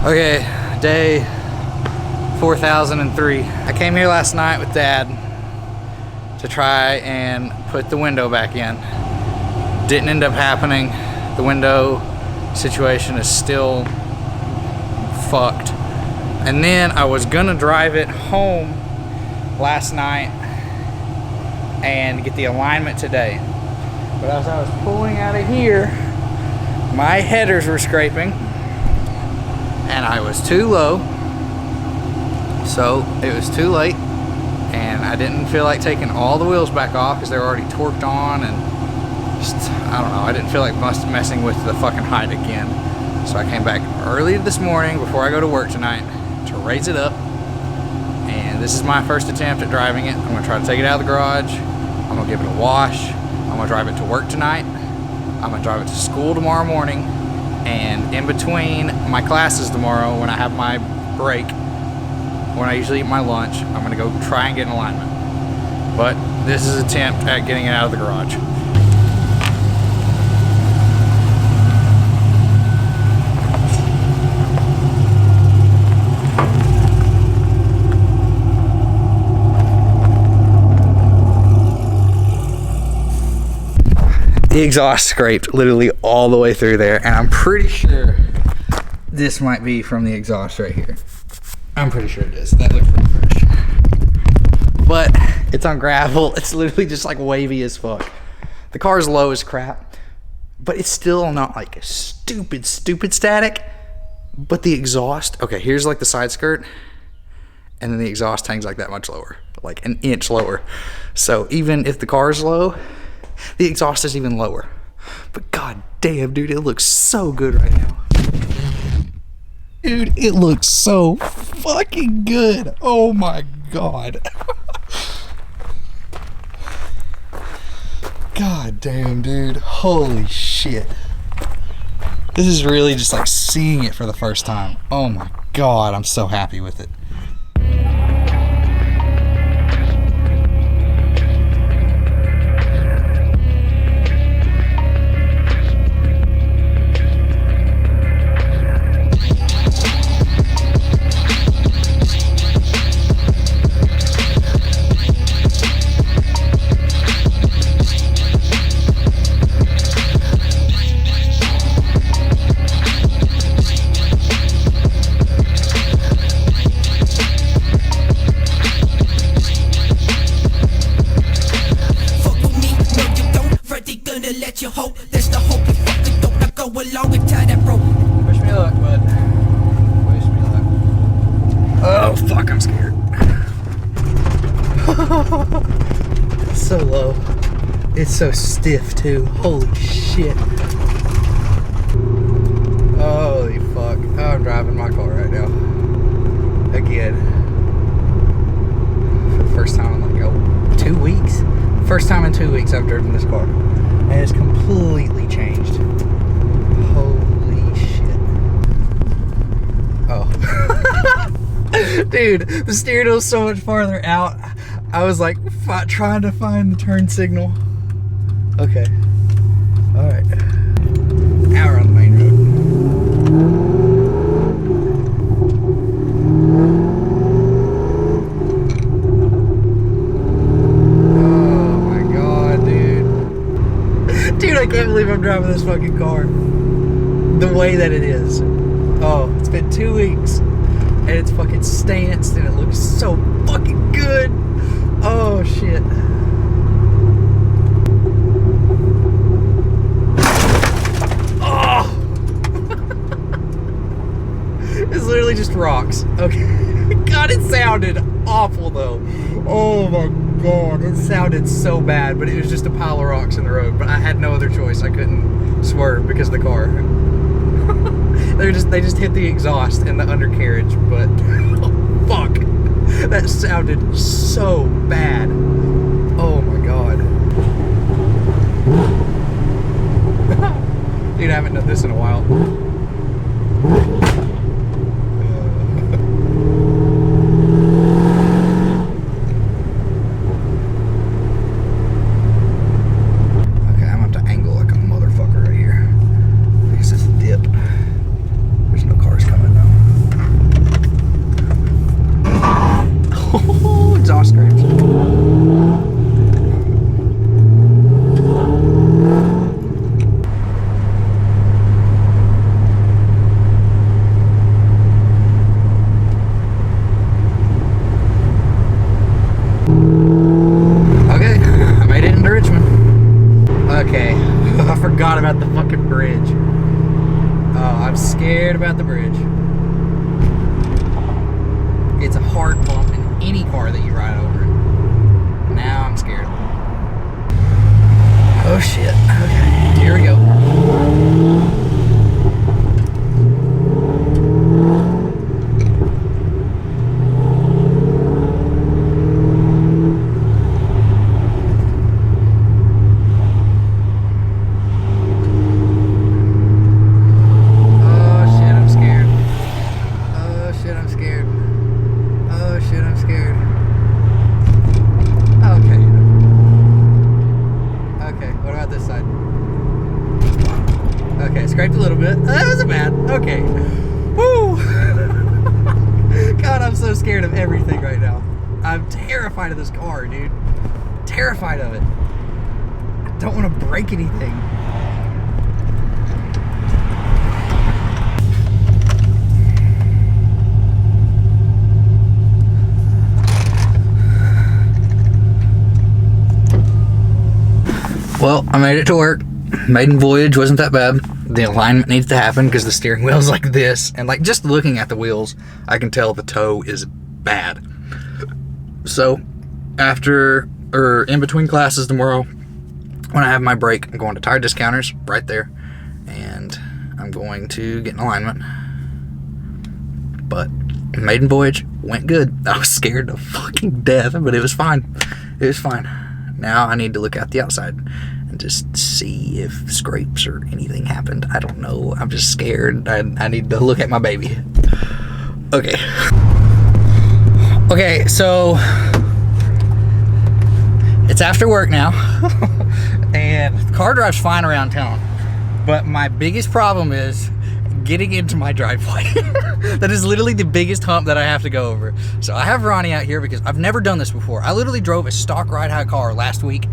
Okay, day 4003. I came here last night with Dad to try and put the window back in. Didn't end up happening. The window situation is still fucked. And then I was gonna drive it home last night and get the alignment today. But as I was pulling out of here, my headers were scraping and I was too low. So it was too late and I didn't feel like taking all the wheels back off because they were already torqued on, and just, I don't know, I didn't feel like messing with the fucking height again. So I came back early this morning before I go to work tonight to raise it up, and this is my first attempt at driving it. I'm gonna try to take it out of the garage. I'm gonna give it a wash. I'm gonna drive it to work tonight. I'm gonna drive it to school tomorrow morning, and in between my classes tomorrow, when I have my break, when I usually eat my lunch, I'm gonna go try and get an alignment. But this is an attempt at getting it out of the garage. The exhaust scraped literally all the way through there, and I'm pretty sure this might be from the exhaust right here. I'm pretty sure it is. That looks pretty fresh. But it's on gravel. It's literally just like wavy as fuck. The car's low as crap, but it's still not like stupid static. But the exhaust, okay, here's like the side skirt, and then the exhaust hangs like that much lower, like an inch lower. So even if the car's low, the exhaust is even lower. But god damn, dude, it looks so good right now. Dude, it looks so fucking good. Oh my god. God damn, dude. Holy shit. This is really just like seeing it for the first time. Oh my god, I'm so happy with it. Let you hope, that's the hope you fucking don't. Now go along and tie that rope. Wish me luck, bud. Wish me luck. Oh, fuck, I'm scared. It's so low. It's so stiff, too. Holy shit. Holy fuck. Oh, I'm driving my car right now. Again. For the first time in like 2 weeks. First time in 2 weeks I've driven this car. And it's completely changed. Holy shit. Oh. Dude, the steering wheel's so much farther out. I was like trying to find the turn signal. Okay. Alright. Now we're on the main road. Dude, I can't believe I'm driving this fucking car the way that it is. Oh, it's been 2 weeks and it's fucking stanced and it looks so fucking good. Oh shit. Oh. It's literally just rocks. Okay. God, it sounded awful though. Oh my god, it sounded so bad, but it was just a pile of rocks in the road. But I had no other choice. I couldn't swerve because of the car. They just hit the exhaust and the undercarriage, but oh, fuck. That sounded so bad. Oh my god. Dude, I haven't done this in a while. There's no cars coming now. the fucking bridge. Oh, I'm scared about the bridge. It's a hard bump in any car that you ride over. Now I'm scared. Oh shit. Okay, here we go. Scraped a little bit. That wasn't bad. Okay. Woo! God, I'm so scared of everything right now. I'm terrified of this car, dude. Terrified of it. I don't want to break anything. Well, I made it to work. Maiden voyage wasn't that bad. The alignment needs to happen because the steering wheel's like this, and like just looking at the wheels, I can tell the toe is bad. So after or in between classes tomorrow, when I have my break, I'm going to Tire Discounters right there, and I'm going to get an alignment. But maiden voyage went good. I was scared to fucking death, but it was fine. It was fine. Now I need to look at the outside and just see if scrapes or anything happened. I don't know. I'm just scared. I need to look at my baby. Okay. Okay, so it's after work now, and the car drives fine around town. But my biggest problem is getting into my driveway. That is literally the biggest hump that I have to go over. So I have Ronnie out here because I've never done this before. I literally drove a stock ride-high car last week,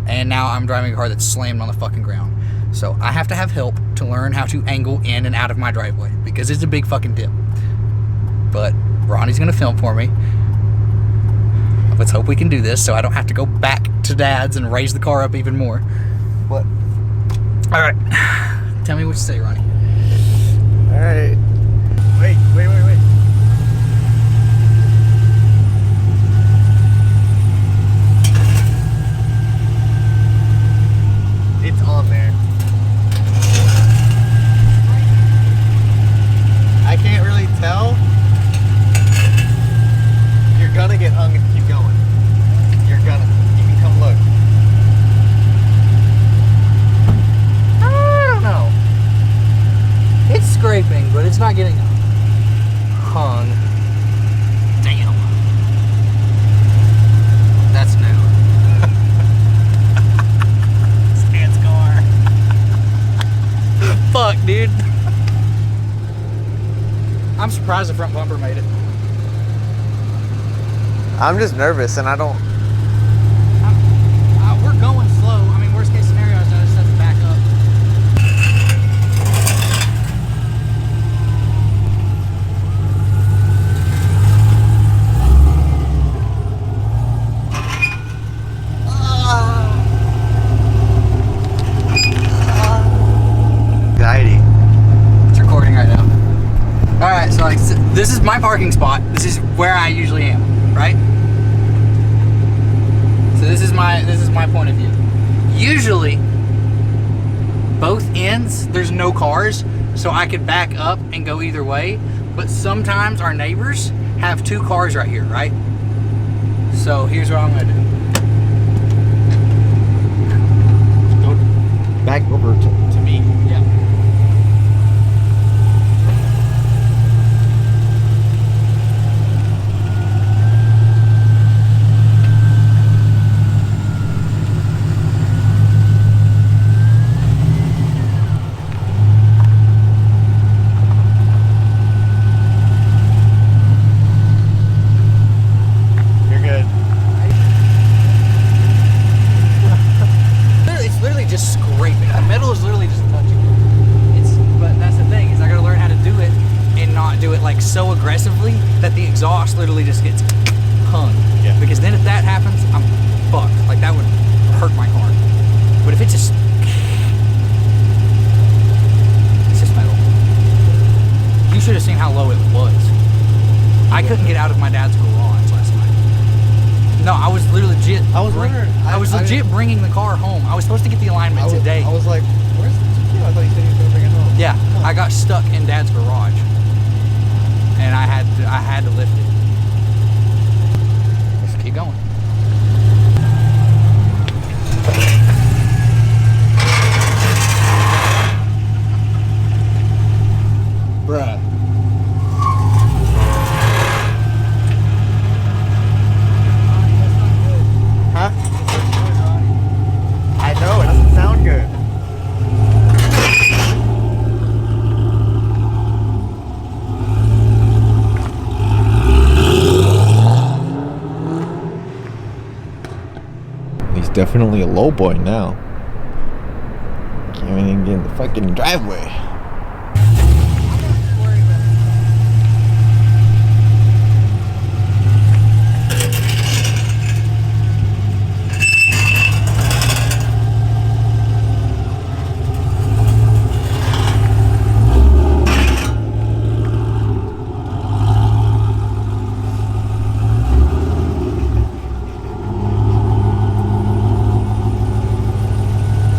and now I'm driving a car that's slammed on the fucking ground. So I have to have help to learn how to angle in and out of my driveway because it's a big fucking dip. But Ronnie's gonna film for me. Let's hope we can do this so I don't have to go back to Dad's and raise the car up even more. But, all right, tell me what you say, Ronnie. All right. Wait. It's on there. I can't really tell. You're gonna get hung if you keep going. You can come look. I don't know. It's scraping, but it's not getting hung. Damn. That's new. Stan's car. Fuck, dude. I'm surprised the front bumper made it. I'm just nervous and I don't. We're going slow. I mean, worst case scenario is I just have to back up. Anxiety. It's recording right now. All right, so like this is my parking spot. This is where I usually am, right? So this is my point of view. Usually, both ends there's no cars, so I could back up and go either way. But sometimes our neighbors have two cars right here, right? So here's what I'm gonna do. Go back over to me. Yeah. So aggressively that the exhaust literally just gets hung. Yeah. Because then if that happens, I'm fucked. Like that would hurt my car. But if it just I couldn't get out of my dad's garage last night. No, I was legit. I was wondering. I was legit bringing the car home. I was supposed to get the alignment today. I was like, where's the kid? I thought you said he was gonna bring it home. Yeah, I got stuck in Dad's garage, and I had to lift it. Let's keep going. Bruh. Huh? I know, it doesn't sound good. He's definitely a low boy now. Can't even get in the fucking driveway.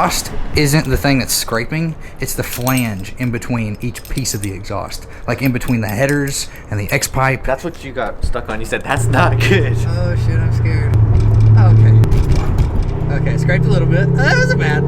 Exhaust isn't the thing that's scraping, it's the flange in between each piece of the exhaust. Like in between the headers and the X-pipe. That's what you got stuck on. You said that's not good. Oh shit, I'm scared. Okay. Okay, scraped a little bit. That wasn't bad.